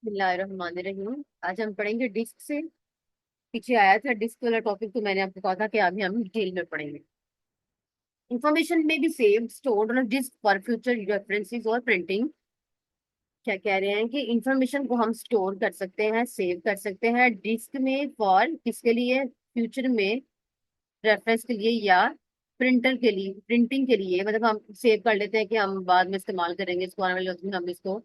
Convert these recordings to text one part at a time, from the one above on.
बिस्मिल्लाहिर्रहमानिर्रहीम। आज हम पढ़ेंगे डिस्क से। पीछे आया था डिस्क वाला टॉपिक, तो मैंने आपको कहा था कि अभी हम डिटेल में पढ़ेंगे। इंफॉर्मेशन में be saved stored on disk for future references और प्रिंटिंग। क्या कह रहे हैं कि इंफॉर्मेशन को हम स्टोर कर सकते हैं, सेव कर सकते हैं डिस्क में, फॉर किसके लिए? फ्यूचर में रेफरेंस के लिए या प्रिंटर के लिए, प्रिंटिंग के लिए। मतलब हम सेव कर लेते हैं कि हम बाद में इस्तेमाल करेंगे, इसको आने वाले वक्त में हम इसको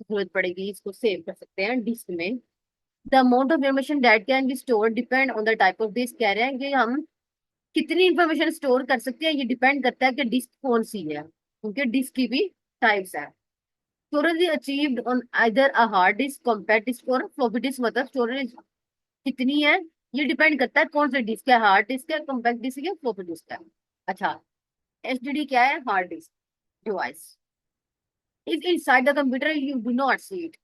जरूरत पड़ेगी, इसको सेव कर सकते हैं डिस्क में। The amount of information that can be store depend on the type of disk. कह रहे हैं कि हम कितनी इंफॉर्मेशन स्टोर कर सकते हैं, ये डिपेंड करता है कि डिस्क कौन सी है, क्योंकि डिस्क की भी टाइप्स है। Storage is achieved on either a hard disk, compact disk और फ्लॉपी डिस्क। मतलब स्टोरेज कितनी है ये डिपेंड करता है कौन सा डिस्क है, हार्ड डिस्क है, कॉम्पैक्ट डिस्क है, फ्लॉपी डिस्क है। अच्छा, एचडीडी क्या है? Hard disc device is inside the computer, you do not see it.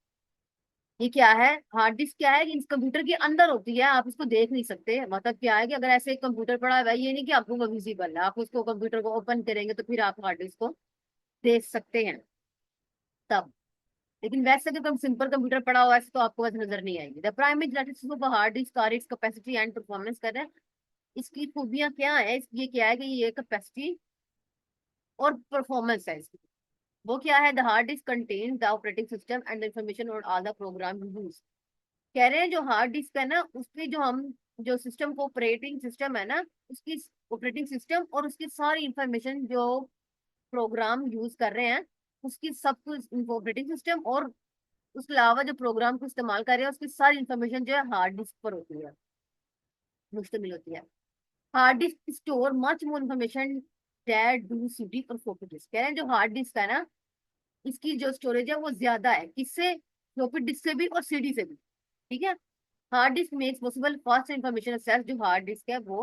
ये क्या है? हार्ड डिस्क क्या है? इस कंप्यूटर के अंदर होती है, आप इसको देख नहीं सकते। मतलब क्या है कि अगर ऐसे एक कंप्यूटर पड़ा है, ये नहीं कि आपको वो विजिबल है, आप उसको कंप्यूटर को ओपन करेंगे तो फिर आप हार्ड डिस्क को देख सकते हैं तब। लेकिन वैसे अगर कम सिंपल कंप्यूटर पड़ा हुआ है तो आपको वैसे नजर नहीं आएगी। The primary characteristics of hard disk are its capacity and performance. कर रहे हैं इसकी खूबियां क्या है, ये क्या है कि ये कैपेसिटी और परफॉर्मेंस है इसकी। वो क्या है? The hard disk contains the operating system and the information और ऑल द प्रोग्राम यूज। कह रहे हैं जो हार्ड डिस्क है ना, उसकी जो हम जो सिस्टम को ऑपरेटिंग सिस्टम है ना, उसकी ऑपरेटिंग सिस्टम और उसकी सारी इंफॉर्मेशन जो प्रोग्राम यूज कर रहे हैं, उसकी सब कुछ ऑपरेटिंग सिस्टम और उसके अलावा जो प्रोग्राम को इस्तेमाल कर रहे हैं उसकी सारी इंफॉर्मेशन जो है हार्ड डिस्क पर होती है, मुश्तमिल होती है। Hard disc store much more information that do CD और फ्लॉपी डिस्क। कह रहे हैं जो हार्ड डिस्क है ना, इसकी जो स्टोरेज है वो ज्यादा है, किससे? फ्लॉपी डिस्क से भी और सीडी से भी। ठीक है। Hard disk makes possible fast information access. जो हार्ड डिस्क है वो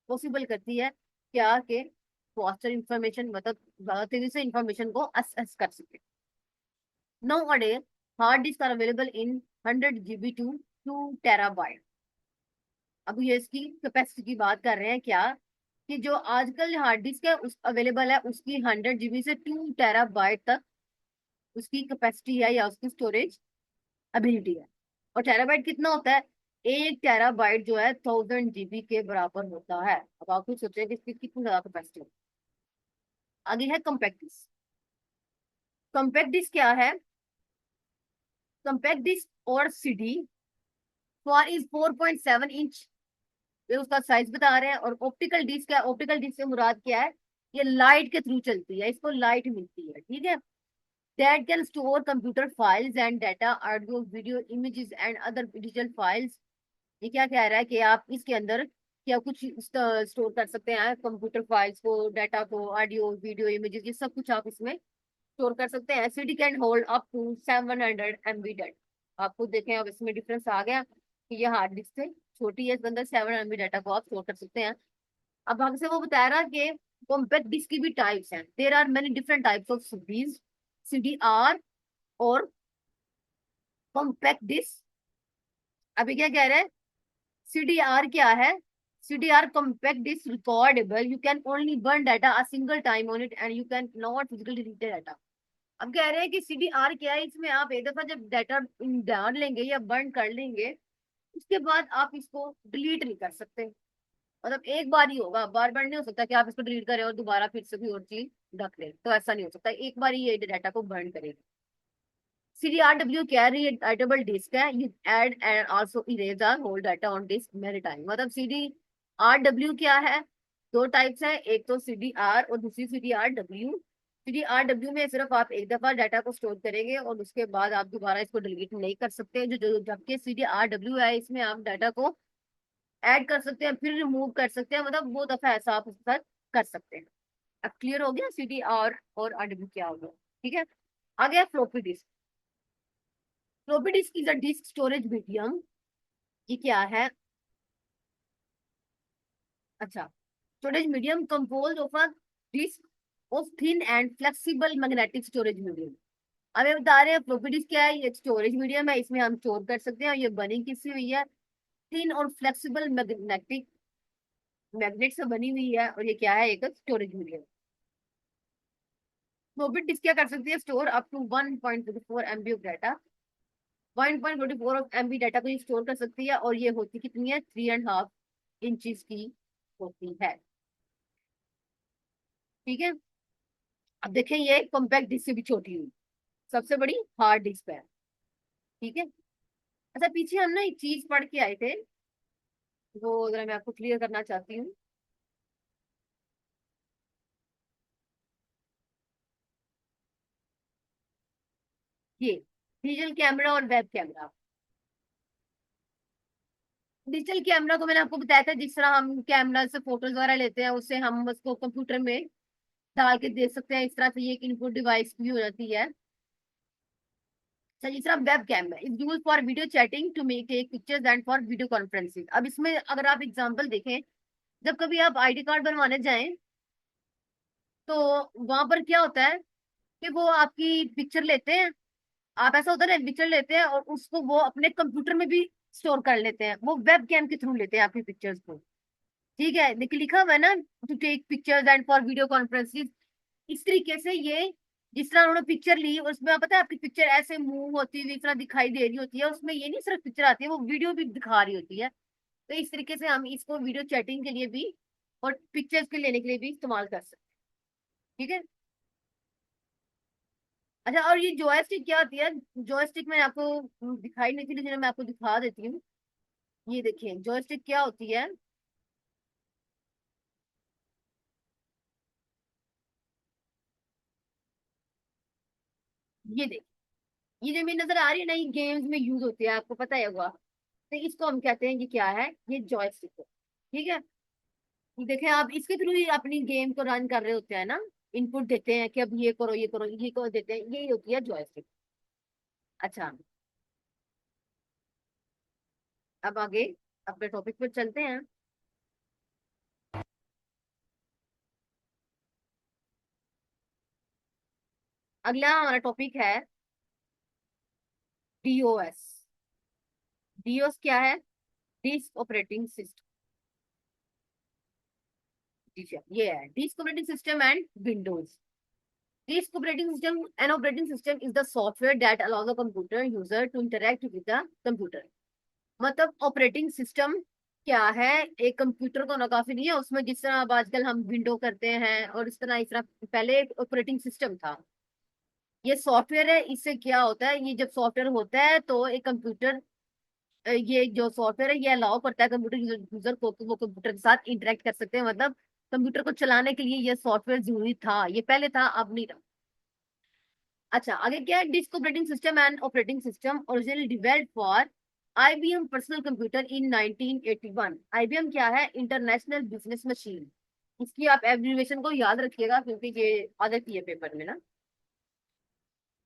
पॉसिबल करती है क्या के फास्टर इंफॉर्मेशन, मतलब ज्यादा तेजी से इंफॉर्मेशन को एक्सेस कर सके। Nowadays hard disk are available in 100 GB to 2 TB। अब ये इसकी कैपेसिटी की बात कर रहे हैं क्या, कि जो आजकल हार्ड डिस्क है उस अवेलेबल है, उसकी 100 GB से 2 TB तक उसकी कैपेसिटी है या उसकी स्टोरेज एबिलिटी है। और टेराबाइट कितना होता है? 1 TB जो है 1000 GB के बराबर होता है। अब आप खुद सोचें कि इसकी कितनी ज्यादा कैपेसिटी है। आगे है कॉम्पैक्ट डिस्क। कॉम्पैक्ट डिस्क क्या है? कॉम्पैक्ट डिस्क और सीडी फॉर इज 4.7 इंच, ये उसका साइज बता रहे हैं। और ऑप्टिकल डिस्क है, ऑप्टिकल डिस्क से मुराद क्या है? ये लाइट के थ्रू चलती है, इसको लाइट मिलती है। ठीक है। That can store computer files and data, audio video images and other digital files. ये क्या कह रहा है कि आप इसके अंदर क्या कुछ स्टोर कर सकते हैं? कंप्यूटर फाइल्स को, डाटा को, ऑडियो वीडियो इमेजेस, ये सब कुछ आप इसमें स्टोर कर सकते हैं। SD can hold up to 700 MB data. आपको देखें अब इसमें डिफरेंस आ गया कि ये हार्ड डिस्क से छोटी है, इसके अंदर 7 MB डाटा को आप स्टोर कर सकते हैं। अब हमसे वो बता रहा कि कॉम्पैक्ट डिस्क की भी टाइप्स हैं। There are many different types of CDs, CDR और कॉम्पैक्ट डिस्क। अभी क्या कह रहे हैं? CDR क्या है? CDR compact disk recordable. You can only burn data a single time on it and you can not physically delete the data. अब कह रहे हैं कि CDR क्या है? इसमें आप एक दफा जब डाटा डाल लेंगे या बर्न कर लेंगे, उसके बाद आप इसको डिलीट नहीं कर सकते। मतलब एक बार ही होगा, बार बार नहीं हो सकता कि आप इसको डिलीट करें और दोबारा फिर से कोई और चीज रख लें, तो ऐसा नहीं हो सकता, एक बार ही ये डाटा को बर्न करेगा। CDRW क्या? रीडाइटेबल डिस्क है। You add and also erase our whole data on disk many time. मतलब CDRW क्या है? दो टाइप्स है, एक तो CDR और दूसरी CDRW। CDRW में सिर्फ आप एक दफा डाटा को स्टोर करेंगे और उसके बाद आप दोबारा इसको डिलीट नहीं कर सकते। जबकि CDRW है, इसमें आप डाटा को ऐड कर सकते हैं, फिर रिमूव कर सकते हैं, मतलब वो दफा ऐसा आप उसके साथ कर सकते हैं। अब क्लियर हो गया CDR और RW क्या होगा? ठीक है। आ गया floppy disk. Floppy disk is a disk storage medium. ये क्या है? अच्छा, storage medium compose of a disk of thin and flexible magnetic storage medium. अब ये बता रहे हैं फ्लोपी डिस्क क्या है? ये स्टोरेज मीडियम है, इसमें हम स्टोर कर सकते हैं। और ये बनी किससे हुई है? थिन और फ्लेक्सिबल मैग्नेटिक, मैग्नेट से बनी हुई है। और ये क्या है? एक स्टोरेज मीडियम। फ्लोपी डिस्क क्या कर सकती है? Store up to 1.24 MB of data 1.44 MB data को ये स्टोर कर सकती है, और ये होती कितनी है, 3.5 इंचेस की होती है। ठीक है। अब देखें, ये कॉम्पैक्ट डिस्क से भी छोटी हुई, सबसे बड़ी हार्ड डिस्क है। ठीक है। अच्छा, पीछे हम ना एक चीज पढ़ के आए थे, वो जरा मैं आपको क्लियर करना चाहती हूँ। ये डिजिटल कैमरा और वेब कैमरा। डिजिटल कैमरा को मैंने आपको बताया था, जिस तरह हम कैमरा से फोटोज वगैरह लेते हैं, उससे हम उसको कंप्यूटर में डाल के देख सकते हैं, इस तरह से ये एक इनपुट डिवाइस भी हो जाती है। अच्छा, तीसरा web camera is use for video chatting to make take pictures and for video conferencing. अब इसमें अगर आप एग्जांपल देखें, जब कभी आप आईडी कार्ड बनवाने जाएं, तो वहां पर क्या होता है कि वो आपकी पिक्चर लेते हैं। आप ऐसा होता है ना, पिक्चर लेते हैं और उसको वो अपने कंप्यूटर में भी स्टोर कर लेते हैं, वो वेब कैम के थ्रू लेते हैं आपकी पिक्चर्स को। ठीक है, देखिए लिखा हुआ है ना, to take pictures and for video conferencing. इस तरीके से ये, जिस तरह उन्होंने पिक्चर ली, उसमें आप पता है आपकी पिक्चर ऐसे मूव होती हुई इस तरह दिखाई दे रही होती है, उसमें ये नहीं सिर्फ पिक्चर आती है, वो वीडियो भी दिखा रही होती है। तो इस तरीके से हम इसको वीडियो चैटिंग के लिए भी और पिक्चर्स के लेने के लिए भी इस्तेमाल कर सकते हैं। ठीक है। अच्छा, और ये जॉयस्टिक क्या होती है? जॉयस्टिक मैं आपको दिखाई नहीं थी, लेकिन मैं आपको दिखा देती हूँ। ये देखिए जॉयस्टिक क्या होती है। ये देखिए, ये जो मेरी नजर आ रही है ना, ये गेम्स में यूज होती है, आपको पता है होगा। तो इसको हम कहते हैं, ये क्या है, ये जॉयस्टिक है। ठीक है। ये देखें, आप इसके थ्रू ही अपनी गेम को रन कर रहे होते हैं ना, इनपुट देते हैं कि अब ये करो ये करो, ये करो देते हैं, यही होती है जॉयस्टिक। अच्छा, अब आगे अपने टॉपिक पर चलते हैं। अगला हमारा टॉपिक है डीओएस। डीओएस क्या है? Disc operating system. ये है disc operating system and Windows. Disk operating system, an operating system is the software that allows a computer user to interact with the computer। मतलब ऑपरेटिंग सिस्टम क्या है? एक computer को ना काफी नहीं है उसमें, जिस तरह अब आजकल हम विंडो करते हैं और इस तरह पहले एक ऑपरेटिंग सिस्टम था। ये सॉफ्टवेयर है, इससे क्या होता है, ये जब सॉफ्टवेयर होता है तो एक कंप्यूटर, ये जो सॉफ्टवेयर है ये अलाउ करता है कंप्यूटर यूजर को कि वो कंप्यूटर के साथ इंटरेक्ट कर सकते हैं। मतलब कंप्यूटर को चलाने के लिए ये सॉफ्टवेयर जरूरी था, ये पहले था, अब नहीं था। अच्छा, आगे क्या है? Disc operating system and operating system originally developed for IBM personal computer in 1981। IBM क्या है? International business machine. इसकी आप एब्रिविएशन को याद रखिएगा, क्योंकि ये आ जाती है पेपर में ना।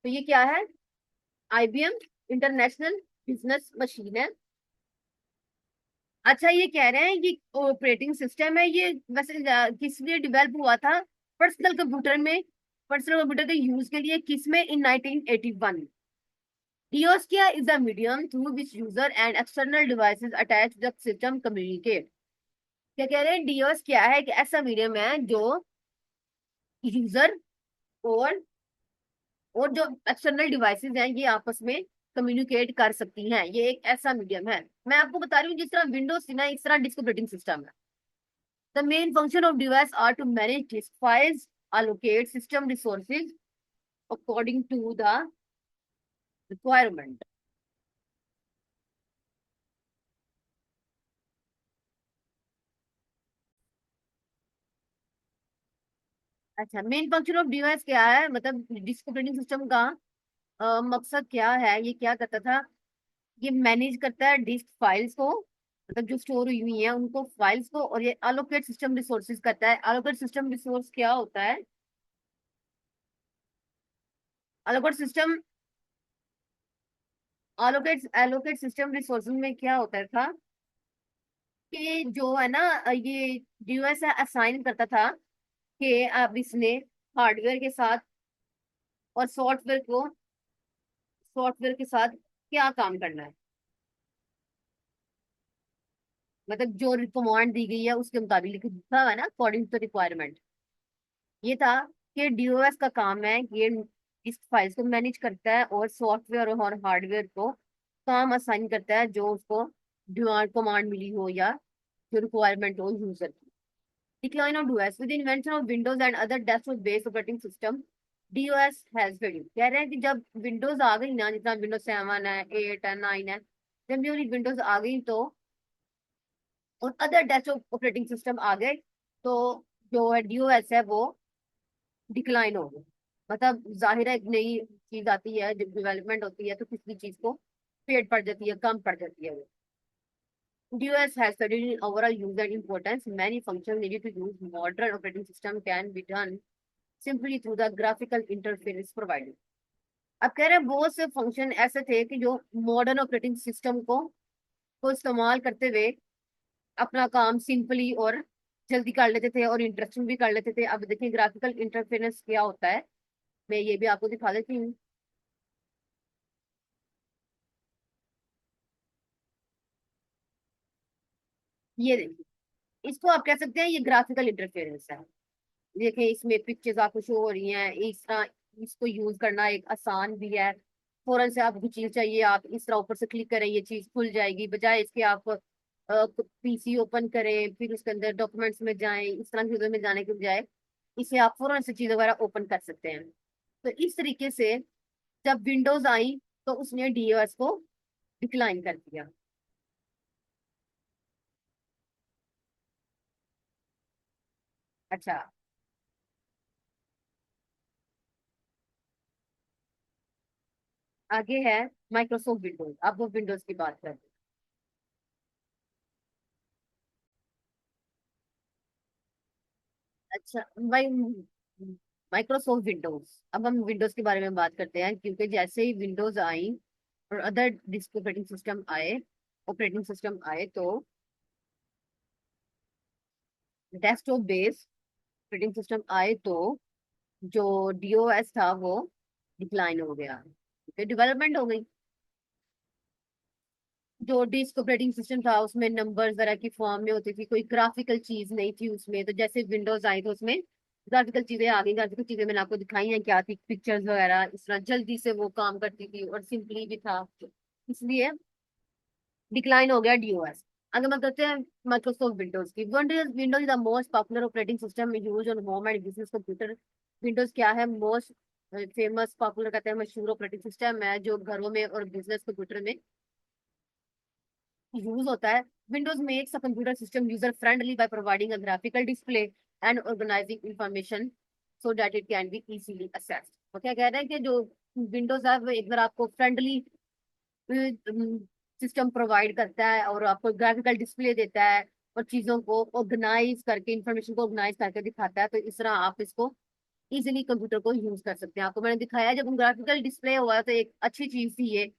तो ये क्या है? आईबीएम इंटरनेशनल बिजनेस मशीन है। अच्छा, ये कह रहे हैं ये ऑपरेटिंग सिस्टम है, ये वैसे किस लिए डेवलप हुआ था? पर्सनल कंप्यूटर में, पर्सनल कंप्यूटर के यूज के लिए, किस में? इन 1981। Dioskia is a medium through which user and external devices attached to the system communicate। क्या कह रहे हैं? डियोस क्या है? कि ऐसा मीडियम है जो यूजर और जो एक्सटर्नल डिवाइसेस हैं ये आपस में कम्युनिकेट कर सकती हैं। ये एक ऐसा मीडियम है। मैं आपको बता रही हूँ, जिस तरह विंडोज थी ना, इस तरह डिस्क ऑपरेटिंग सिस्टम है। The main function of device are to manage disk files, allocate system resources according to the requirement। अच्छा, मेन फंक्शन ऑफ डिवाइस क्या है, मतलब डिस्क ऑपरेटिंग सिस्टम का मकसद क्या है? ये क्या करता था? ये मैनेज करता है डिस्क फाइल्स को, मतलब जो स्टोर हुई हुई है उनको, फाइल्स को, और ये अलोकेट सिस्टम रिसोर्सेज करता है। अलोकेट सिस्टम रिसोर्स क्या होता है? Allocate system, allocate allocate system resources में क्या होता था कि जो है ना, ये डिवाइस असाइन करता था कि अब इसने हार्डवेयर के साथ और सॉफ्टवेयर के साथ क्या काम करना है। मतलब जो कमांड दी गई है उसके मुताबिक लिखा हुआ है ना, अकॉर्डिंग टू रिक्वायरमेंट। ये था कि डीओएस का काम है कि ये इस फाइल्स को मैनेज करता है और सॉफ्टवेयर और हार्डवेयर को काम असाइन करता है जो उसको डिमांड कमांड मिली हो या जो रिक्वायरमेंट हो यूजर की। Decline of DOS with invention of Windows and other desktop based operating system, DOS has failed. कह रहे हैं कि जब विंडोज आ गई ना, जितना विंडोज 7 है, 8 है, 9 है, जब ये विंडोज आ गई तो और अदर डेस्कटॉप ऑपरेटिंग सिस्टम आ गए, तो जो है डीओएस है वो डिक्लाइन हो गई। मतलब जाहिर है एक नई चीज आती है, जब डेवलपमेंट होती है तो किसी चीज को पेड़ पड़ जाती है, कम पड़ जाती है वो। DOS has studied in overall user importance. Many functions needed to use modern operating system can be done simply through the graphical interface provided. अब कह रहे हैं बहुत से फंक्शन ऐसे थे कि जो मॉडर्न ऑपरेटिंग सिस्टम को इस्तेमाल करते हुए अपना काम सिंपली और जल्दी कर लेते थे और इंटरेस्टिंग भी कर लेते थे। अब देखिए ग्राफिकल इंटरफेरेंस क्या होता है, मैं ये भी आपको दिखा देती हूँ। ये देखिए, इसको आप कह सकते हैं ये ग्राफिकल इंटरफेरेंस है। देखिए इसमें पिक्चर्स आपको शो हो रही हैं इस तरह। इसको यूज करना एक आसान भी है। फौरन से आपको चीज चाहिए, आप इस तरह ऊपर से क्लिक करें, ये चीज खुल जाएगी, बजाय इसके आप पीसी ओपन करें फिर उसके अंदर डॉक्यूमेंट्स में जाएं, इस तरह की चीजों में जाने के बजाय इसे आप फौरन से चीज वगैरह ओपन कर सकते हैं। तो इस तरीके से जब विंडोज आई तो उसने डीओएस को डिक्लाइन कर दिया। अच्छा, आगे है माइक्रोसॉफ्ट विंडोज। अब वो विंडोज की बात करते हैं। अच्छा भाई, माइक्रोसॉफ्ट विंडोज, अब हम विंडोज के बारे में बात करते हैं, क्योंकि जैसे ही विंडोज आई और अदर डिस्क ऑपरेटिंग सिस्टम आए तो डेस्कटॉप बेस्ड ऑपरेटिंग सिस्टम आए तो जो डीओएस था वो डिक्लाइन हो गया, क्योंकि डेवलपमेंट हो गई। जो डिस्क ऑपरेटिंग सिस्टम था उसमें नंबर जरा की फॉर्म में होती थी, कोई ग्राफिकल चीज नहीं थी उसमें। तो जैसे विंडोज आई तो उसमें ग्राफिकल चीजें आ गई। ग्राफिकल चीजें मैंने आपको दिखाई हैं क्या थी, पिक्चर्स वगैरह, इस तरह जल्दी से वो काम करती थी और सिंपली भी था, इसलिए डिक्लाइन हो गया डीओएस। अगर मैं कहते हैं माइक्रोसॉफ्ट विंडोज की, Windows Windows is the most popular operating system use on home and business computer. Windows क्या है, मोस्ट फेमस पॉपुलर कहते हैं, मशहूर ऑपरेटिंग सिस्टम है जो घरों में और बिजनेस कंप्यूटर में यूज होता है। Windows makes a computer system user friendly by providing a graphical display and organising information so that it can be easily accessed. वो क्या कह रहे हैं कि जो विंडोज है वो एक बार आपको फ्रेंडली सिस्टम प्रोवाइड करता है और आपको ग्राफिकल डिस्प्ले देता है और चीजों को ऑर्गेनाइज करके, इंफॉर्मेशन को ऑर्गेनाइज करके दिखाता है। तो इस तरह आप इसको इजीली कंप्यूटर को यूज कर सकते हैं। आपको मैंने दिखाया जब ग्राफिकल डिस्प्ले हुआ तो एक अच्छी चीज थी ये,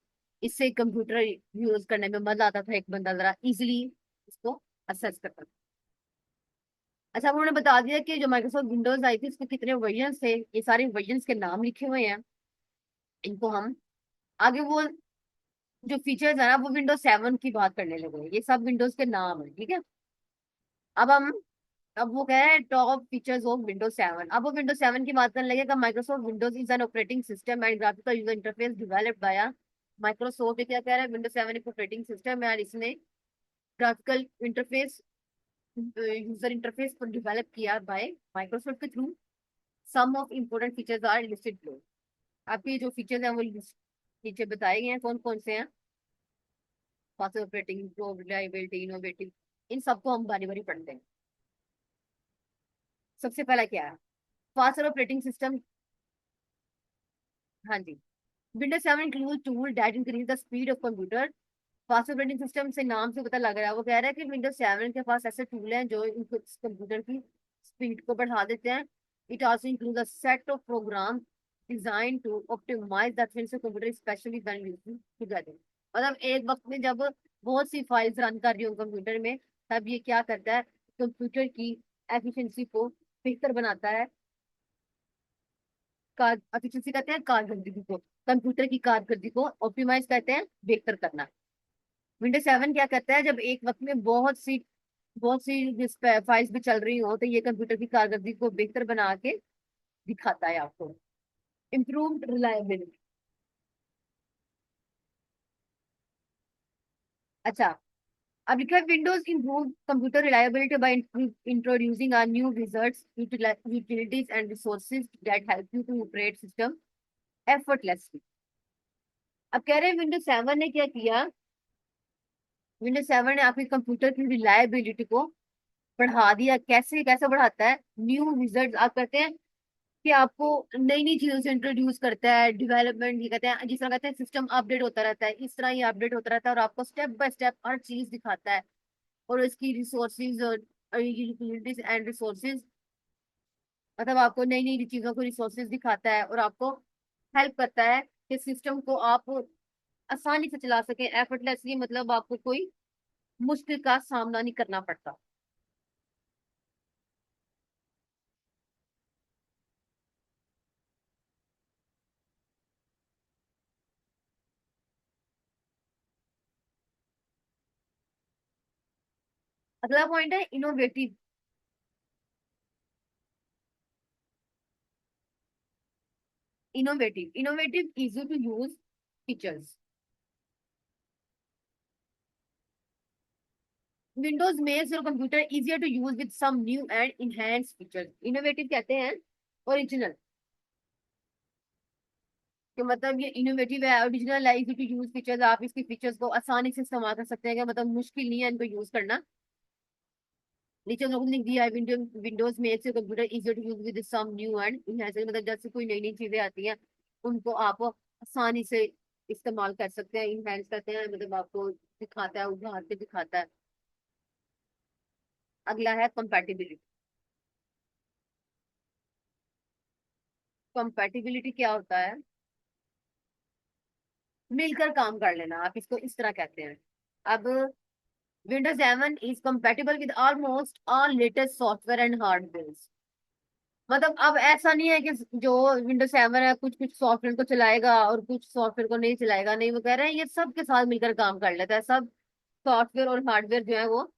इससे कंप्यूटर यूज करने में मजा आता था, एक बंदा जरा इजीली इसको असेस करता था। अच्छा, अब उन्होंने बता दिया कि जो माइक्रोसॉफ्ट विंडोज आई थी उसके कितने वर्जन थे, ये सारे वर्जन के नाम लिखे हुए हैं। इनको हम आगे वो जो फीचर्स है ना वो विंडोज 7 की बात करने लगे, ये सब विंडोज के नाम है, ठीक है। अब हम अब वो कह रहे हैं टॉप फीचर्स ऑफ विंडोज 7। अब वो विंडोज 7 की बात करने लगेगा। Microsoft Windows is an operating system and graphical user interface developed by Microsoft. ये क्या कह रहा है, विंडोज 7 एक ऑपरेटिंग सिस्टम है और इसने ग्राफिकल इंटरफेस यूजर इंटरफेस को डेवलप किया बाय माइक्रोसॉफ्ट के through. Some of important features are listed below. आपके जो फीचर्स हैं वो नीचे बताए गए हैं कौन कौन से हैं। Fast operating, pro, reliability, innovative, इन सबको हम बारी बारी पढ़ते हैं। सबसे पहला क्या है, फास्टर ऑपरेटिंग सिस्टम। हाँ जी, Windows 7 include tool that increase the speed of computer. Fast operating system से नाम से पता लग रहा है, वो कह रहा है कि विंडोज 7 के पास ऐसे टूल हैं जो इनको कंप्यूटर की स्पीड को बढ़ा देते हैं। It also include a set of program design to optimise the things of computer specially when using together. मतलब एक वक्त में जब बहुत सी फाइल्स रन कर रही हो कंप्यूटर में, तब ये क्या करता है, कंप्यूटर की एफिशिएंसी को बेहतर बनाता है। कार एफिशिएंसी कहते हैं कारकर्दगी को, कंप्यूटर की कारकर्दगी को ऑप्टिमाइज कहते हैं बेहतर करना। विंडोज 7 क्या करता है, जब एक वक्त में बहुत सी फाइल्स भी चल रही हो तो ये कंप्यूटर की कारकर्दगी को बेहतर बना के दिखाता है आपको। Improved reliability. अच्छा, अब लिखा है Windows improve computer reliability by introducing our new wizards utilities and resources that help you to operate system effortlessly. अब कह रहे हैं विंडोज 7 ने क्या किया, विंडोज 7 ने आपके कंप्यूटर की रिलायबिलिटी को बढ़ा दिया। कैसे कैसे बढ़ाता है, न्यू विजर्ड्स आप करते हैं कि आपको नई नई चीजों से इंट्रोड्यूस करता है, डेवलपमेंट ये कहते हैं, जिस तरह कहते हैं सिस्टम अपडेट होता रहता है, इस तरह ये अपडेट होता रहता है और आपको स्टेप बाय स्टेप हर चीज दिखाता है। और इसकी रिसोर्सेज और यूटिलिटीज एंड रिसोर्सेज, मतलब आपको नई नई चीजों को रिसोर्सेज दिखाता है और आपको हेल्प करता है कि सिस्टम को आप आसानी से चला सके एफर्टलेसली, मतलब आपको कोई मुश्किल का सामना नहीं करना पड़ता। अगला पॉइंट है innovative. Innovative easy to use features. Windows makes your computer easier to use with some new and enhanced features. Innovative कहते हैं ओरिजिनल, कि मतलब ये इनोवेटिव है, ओरिजिनल है, इजी टू यूज फीचर्स, आप इसकी फीचर्स को आसानी से इस्तेमाल कर सकते हैं, कि मतलब मुश्किल नहीं है इनको यूज करना। नीचे लोगों ने लिख दिया है Windows makes your computer easier to use with some new and enhanced, मतलब जैसे कोई नई नई चीजें आती हैं उनको आप आसानी से इस्तेमाल कर सकते हैं, इनहेंस करते हैं, मतलब आपको दिखाता है, उभार के दिखाता है। अगला है कंपैटिबिलिटी। कंपैटिबिलिटी क्या होता है, मिलकर काम कर लेना, आप इसको इस तरह कहते हैं। अब Windows 7 is compatible with almost all latest software and hardware. मतलब अब ऐसा नहीं है कि जो विंडोज 7 है कुछ कुछ सॉफ्टवेयर को चलाएगा और कुछ सॉफ्टवेयर को नहीं चलाएगा, नहीं, वो कह रहे हैं ये सब के साथ मिलकर काम कर लेता है, सब सॉफ्टवेयर और हार्डवेयर जो है वो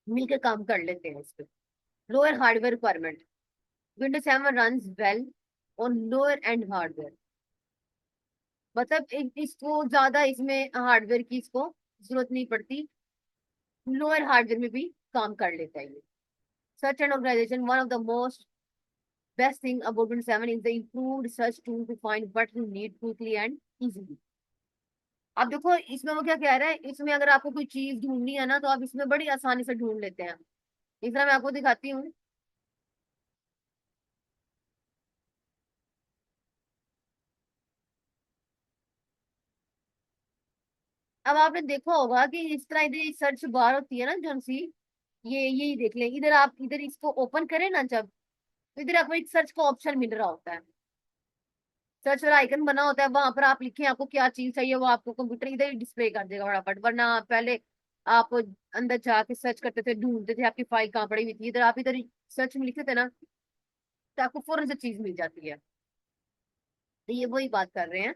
मिलकर काम कर लेते हैं इस पे। Lower hardware requirement, Windows 7 run well on lower and hardware, मतलब इसको ज्यादा इसमें हार्डवेयर की इसको जरूरत नहीं पड़ती, लोअर हार्डवेयर में भी काम कर लेता है ये। Search and organisation, one of the most best thing about Windows 7 is the improved search tool to find what you need quickly and easily. अब देखो इसमें वो क्या कह रहा है, इसमें अगर आपको कोई चीज ढूंढनी है ना तो आप इसमें बड़ी आसानी से ढूंढ लेते हैं। इस तरह मैं आपको दिखाती हूँ। अब आपने देखा होगा कि इस तरह इधर सर्च बार होती है ना जो सी, ये यही देख लें, इधर आप इधर इसको ओपन करें ना जब, तो इधर आपको एक सर्च का ऑप्शन मिल रहा होता है, सर्च वाला आइकन बना होता है, वहां पर आप लिखें आपको क्या चीज चाहिए, वो आपको कंप्यूटर इधर ही डिस्प्ले कर देगा फटाफट। वरना पहले आप अंदर जाके सर्च करते थे, ढूंढते थे आपकी फाइल कहाँ पड़ी हुई थी, इधर आप इधर सर्च में लिखते थे ना, तो आपको फौरन से चीज मिल जाती है। तो ये वही बात कर रहे हैं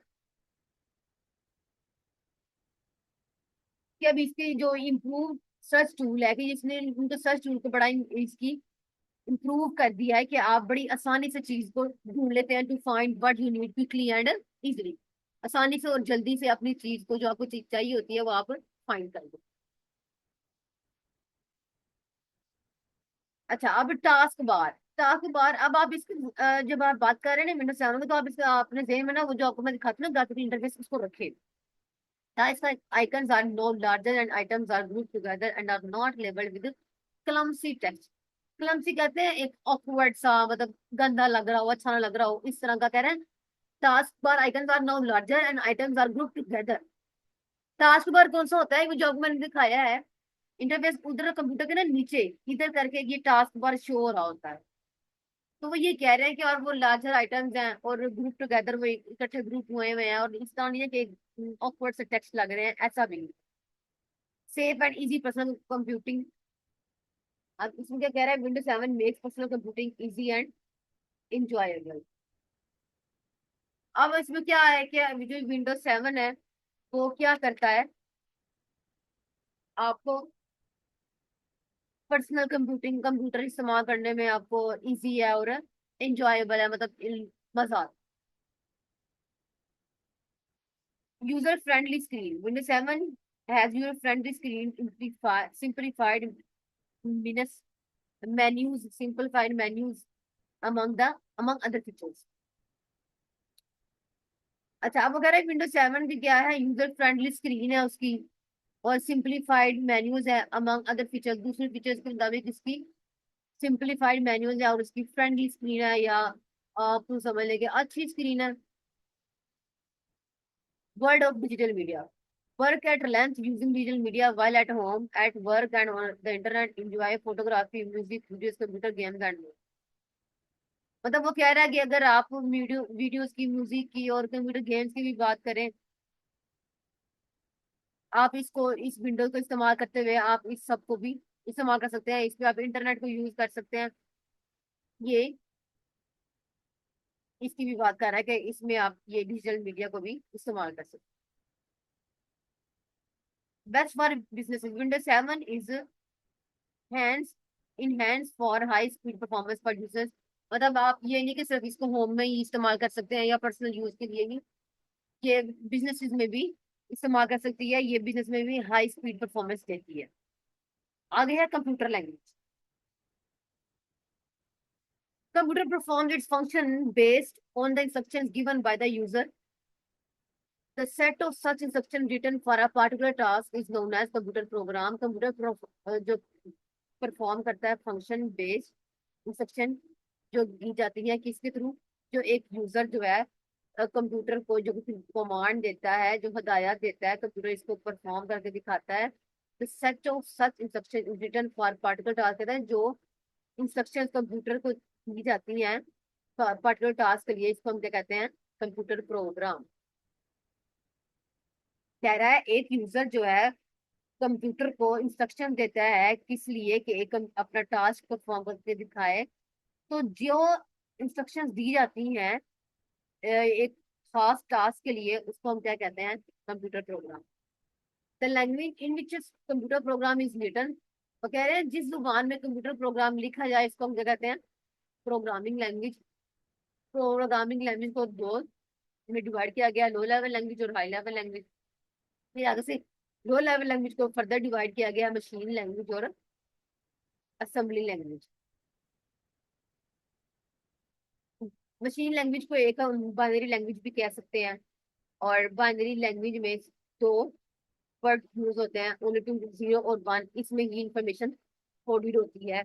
कि अब इसकी जो इम्प्रूव सर्च टूल है, कि जिसने उनको सर्च टूल को बड़ा इसकी इम्प्रूव कर दिया है, कि आप बड़ी आसानी से चीज को ढूंढ लेते हैं, to find what you need quickly and easily, आसानी से और जल्दी से अपनी चीज को, जो आपको चीज चाहिए होती है वो आप फाइंड कर दो। अच्छा, अब टास्क बार। टास्क बार, अब आप इसकी जब आप बात कर रहे हैं ना विंडोज 7 में, तो आप इसका अपने जेन में ना वो जो आपको मैं दिखाती हूँ ना ग्राफिकल इंटरफेस, उसको रखें। Task icons are no larger and items are grouped together and are not labeled with clumsy text। Clumsy कहते हैं एक ऑकवर्ड सा, मतलब गंदा लग रहा हो, अच्छा ना लग रहा हो, इस तरह का कह रहे हैं। Task bar icons are now larger and items are group together. Task bar कौन सा होता है, वो जो मैंने दिखाया है इंटरफेस, उधर कंप्यूटर के ना नीचे इधर करके ये टास्क बार शो हो रहा होता है। तो वो ये कह रहे हैं कि और वो लार्जर आइटम्स हैं और ग्रुप टुगेदर, वो इकट्ठे ग्रुप हुए हुए हैं, और इस तरह नहीं है कि ऑकवर्ड से टेक्स्ट लग रहे हैं, ऐसा भी नहीं। Safe and easy personal computing. अब इसमें क्या कह रहा है, Windows 7 makes personal computing easy and enjoyable. अब इसमें क्या है कि जो विंडोज 7 है वो क्या करता है, आपको पर्सनल कंप्यूटिंग, कंप्यूटर इस्तेमाल करने में आपको इजी है और इंजॉयबल है, मतलब मजा। User friendly screen, Windows 7 Has your friendly screen simplified menus, simplified menus among other features? अच्छा, अब अगर विंडो 7 की क्या है, यूजर फ्रेंडली स्क्रीन है उसकी, और सिंपलीफाइड मेन्यूज है अमंग अदर फीचर्स, दूसरे फीचर्स के मुताबिक इसकी सिंपलीफाइड मेन्यूज है और उसकी फ्रेंडली स्क्रीन है, या आप तो समझ लेंगे अच्छी स्क्रीन है। World of digital media, work at length using digital media while at home, at work and on the internet, enjoy photography, music, videos, computer games and more। मतलब वो कह रहा है कि अगर आप वीडियोस की, म्यूजिक की और कंप्यूटर गेम्स की भी बात करें, आप इसको, इस विंडोज को इस्तेमाल करते हुए आप इस सब को भी इस्तेमाल कर सकते हैं, इस पे आप इंटरनेट को यूज कर सकते हैं। ये इसकी भी बात कर रहा है कि इसमें आप ये डिजिटल मीडिया को भी इस्तेमाल कर सकते हैं। Best for business, Windows 7 is hands in hands for high speed performance for users. मतलब आप ये नहीं कि सिर्फ इसको होम में ही इस्तेमाल कर सकते हैं या पर्सनल यूज के लिए ही, ये बिजनेस में भी इस्तेमाल कर सकती है, ये बिजनेस में भी हाई स्पीड परफॉर्मेंस देती है। आगे है computer language. Computer performs its function based on the instructions given by the user. The set of such instructions written for a particular task is known as computer program. जो perform करता है function based instruction, जो दी जाती है किसके through, जो एक user जो है कंप्यूटर को जो कमांड देता है, जो हदायत देता है, कंप्यूटर इसको परफॉर्म करके दिखाता है। The set of such instruction written for particular task, कहता है जो इंस्ट्रक्शन कंप्यूटर को दी जाती हैं पर्टिकुलर टास्क के लिए, इसको हम क्या कहते हैं, कंप्यूटर प्रोग्राम। कह रहा है एक यूजर जो है कंप्यूटर को इंस्ट्रक्शन देता है किस लिए, कि एक अपना टास्क परफॉर्म करके दिखाए। तो जो इंस्ट्रक्शंस दी जाती हैं एक खास टास्क के लिए, उसको हम क्या कहते हैं, computer program. The language in which computer program is written, वो कह रहे हैं जिस जुबान में कंप्यूटर प्रोग्राम लिखा जाए, इसको हम क्या कहते हैं, प्रोग्रामिंग लैंग्वेज। प्रोग्रामिंग लैंग्वेज को दो में डिवाइड किया गया, लो लेवल लैंग्वेज और हाई लेवल लैंग्वेज। फिर आगे से लो लेवल लैंग्वेज को फर्दर डिवाइड किया गया, मशीन लैंग्वेज और असेंबली लैंग्वेज। मशीन लैंग्वेज को एक बाइनरी लैंग्वेज भी कह सकते हैं, और बाइनरी लैंग्वेज में दो वर्ड यूज होते हैं, ओनली टू, 0 और 1, इसमें ही इंफॉर्मेशन कोडेड होती है।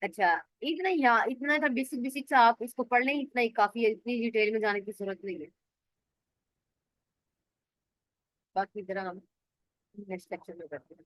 अच्छा, इतना ही, हाँ इतना था, बेसिक बेसिक सा आप इसको पढ़ लें, इतना ही काफी है, इतनी डिटेल में जाने की जरूरत नहीं है। बाकी तरह हम नेक्स्ट लेक्चर में करते हैं।